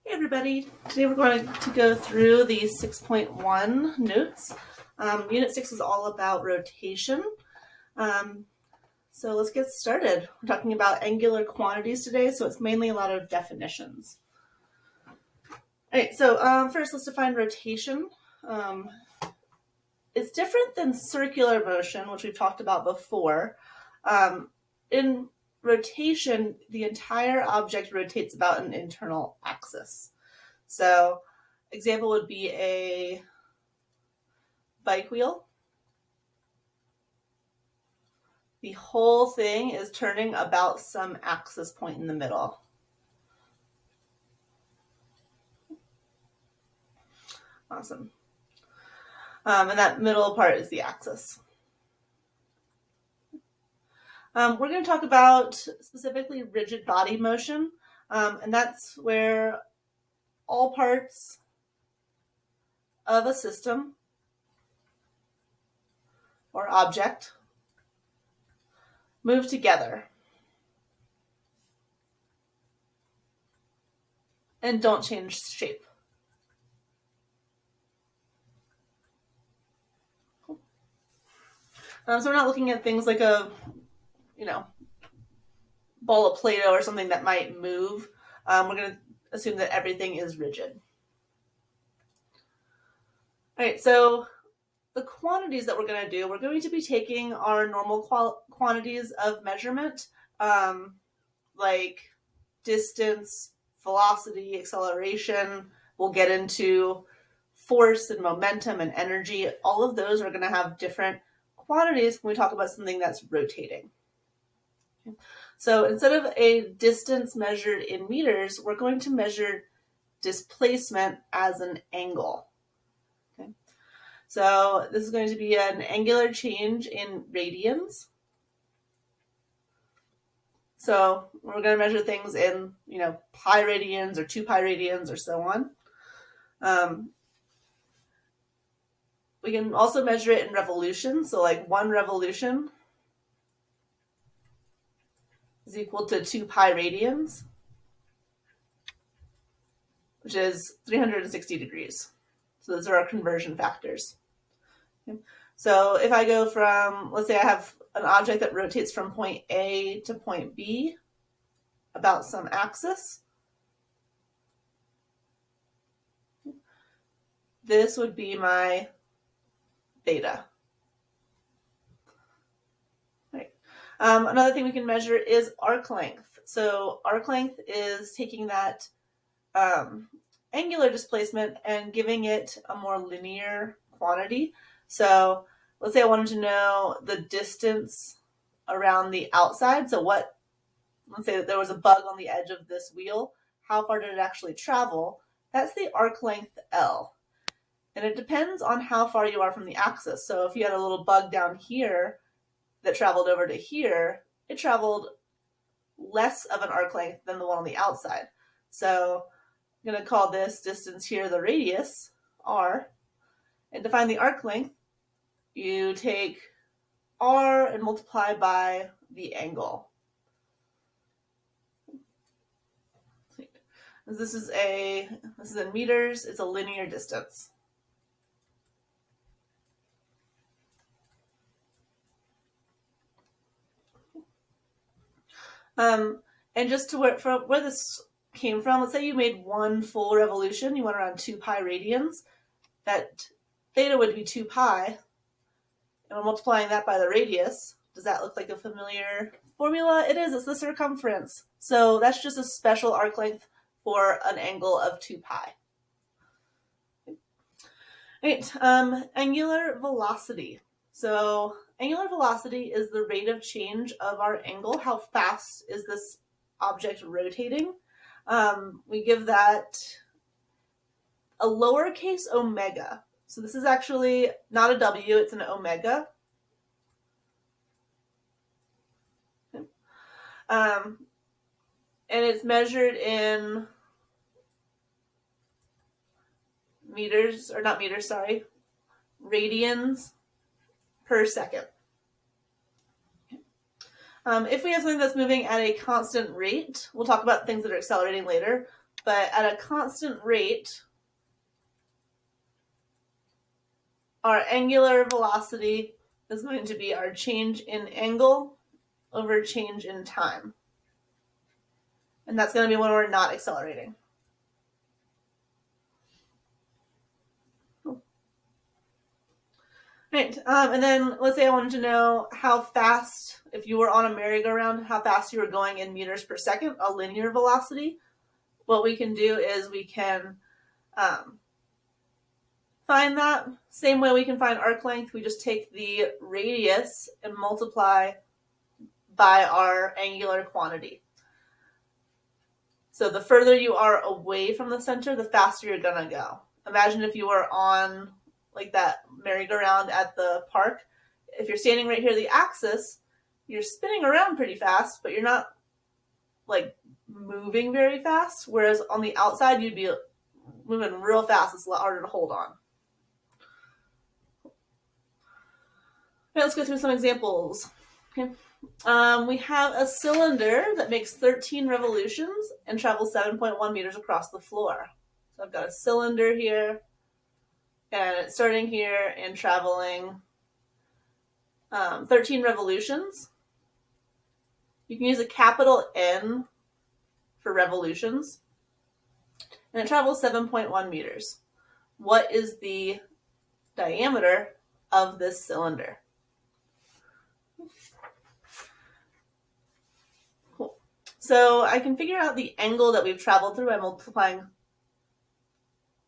Hey everybody, today we're going to go through the 6.1 notes. Unit 6 is all about rotation. So let's get started. We're talking about angular quantities today, so it's mainly a lot of definitions. All right, so first let's define rotation. It's different than circular motion, which we've talked about before. In rotation, the entire object rotates about an internal axis. So, example would be a bike wheel. The whole thing is turning about some axis point in the middle. Awesome. And that middle part is the axis. We're going to talk about specifically rigid body motion, and that's where all parts of a system or object move together and don't change shape. So we're not looking at things like a, ball of Play-Doh or something that might move. We're going to assume that everything is rigid. All right, so the quantities that we're going to be taking our normal quantities of measurement, like distance, velocity, acceleration. We'll get into force and momentum and energy. All of those are going to have different quantities when we talk about something that's rotating. Okay. So instead of a distance measured in meters, we're going to measure displacement as an angle. Okay. So this is going to be an angular change in radians. So we're going to measure things in, pi radians or 2 pi radians or so on. We can also measure it in revolutions. So like 1 revolution is equal to 2 pi radians, which is 360 degrees. So those are our conversion factors. Okay. So if I go from, let's say I have an object that rotates from point A to point B about some axis, this would be my theta. Right. Another thing we can measure is arc length. So arc length is taking that angular displacement and giving it a more linear quantity. So let's say I wanted to know the distance around the outside. So let's say that there was a bug on the edge of this wheel. How far did it actually travel? That's the arc length L. And it depends on how far you are from the axis. So if you had a little bug down here that traveled over to here, it traveled less of an arc length than the one on the outside. So I'm going to call this distance here the radius, r. And to find the arc length, you take r and multiply by the angle. This is in meters. It's a linear distance. And just to where this came from, let's say you made 1 full revolution, you went around 2 pi radians, that theta would be 2 pi, and we're multiplying that by the radius. Does that look like a familiar formula? It is, it's the circumference. So that's just a special arc length for an angle of 2 pi. Right, angular velocity. So angular velocity is the rate of change of our angle. How fast is this object rotating? We give that a lowercase omega. So this is actually not a W, it's an omega. Okay. And it's measured in radians per second. If we have something that's moving at a constant rate, we'll talk about things that are accelerating later. but at a constant rate, our angular velocity is going to be our change in angle over change in time. And that's going to be when we're not accelerating. Right, and then let's say I wanted to know how fast, if you were on a merry-go-round, how fast you were going in meters per second, a linear velocity. What we can do is we can find that. Same way we can find arc length, we just take the radius and multiply by our angular quantity. So the further you are away from the center, the faster you're gonna go. Imagine if you were on like that merry-go-round at the park. If you're standing right here, the axis, you're spinning around pretty fast, but you're not like moving very fast. Whereas on the outside, you'd be moving real fast. It's a lot harder to hold on. Okay, let's go through some examples. Okay. We have a cylinder that makes 13 revolutions and travels 7.1 meters across the floor. So I've got a cylinder here, and it's starting here and traveling 13 revolutions. You can use a capital N for revolutions, and it travels 7.1 meters. What is the diameter of this cylinder? Cool. So I can figure out the angle that we've traveled through by multiplying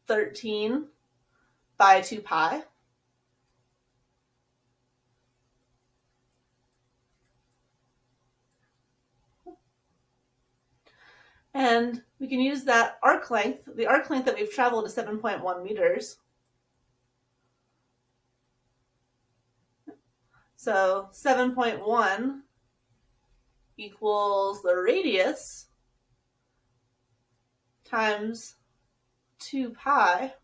13 by 2 pi. And we can use that arc length. The arc length that we've traveled is 7.1 meters. So 7.1 equals the radius times 2 pi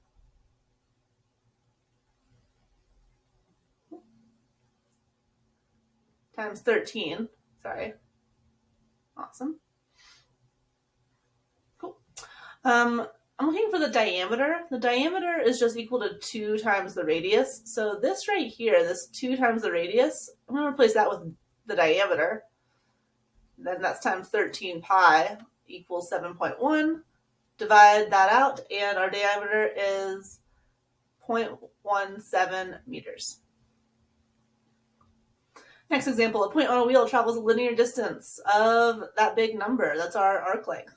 times 13. Sorry. Awesome. Cool. I'm looking for the diameter. The diameter is just equal to 2 times the radius. So this right here, this 2 times the radius, I'm going to replace that with the diameter. Then that's times 13 pi equals 7.1. Divide that out, and our diameter is 0.17 meters. Next example, a point on a wheel travels a linear distance of that big number. That's our arc length.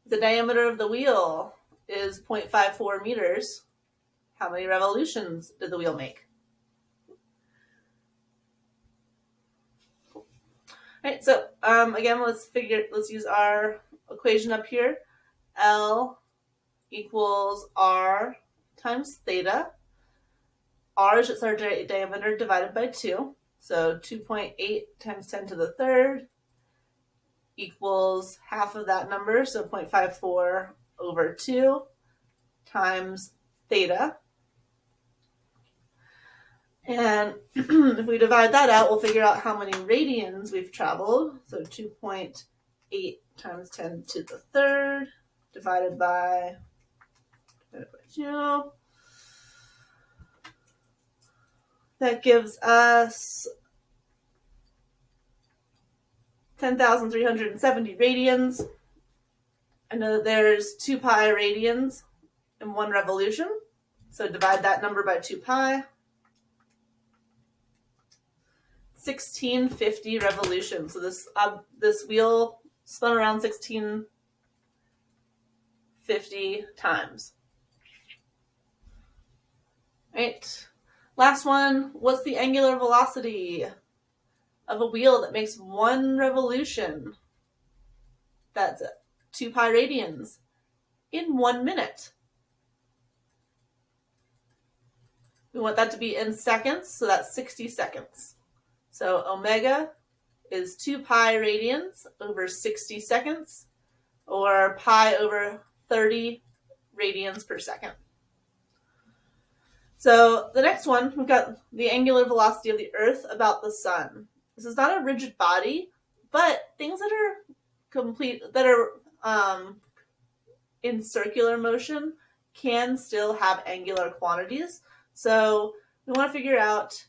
The diameter of the wheel is 0.54 meters. How many revolutions did the wheel make? All right, so again, let's use our equation up here. L equals R times theta. R is just our diameter divided by 2. So 2.8 times 10 to the third equals half of that number, so 0.54 over 2 times theta. And if we divide that out, we'll figure out how many radians we've traveled. So 2.8 times 10 to the third divided by 2. That gives us 10,370 radians. I know that there's 2 pi radians in 1 revolution. So divide that number by 2 pi. 1650 revolutions. So this wheel spun around 1650 times. Right. Last one. What's the angular velocity of a wheel that makes 1 revolution? That's 2 pi radians in 1 minute. We want that to be in seconds, so that's 60 seconds. So omega is 2 pi radians over 60 seconds, or pi over 30 radians per second. So the next one, we've got the angular velocity of the Earth about the sun. This is not a rigid body, but things that are that are in circular motion can still have angular quantities. So we want to figure out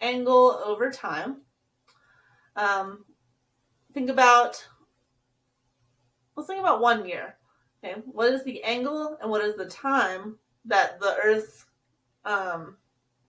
angle over time. Let's think about 1 year. Okay, what is the angle and what is the time that the Earth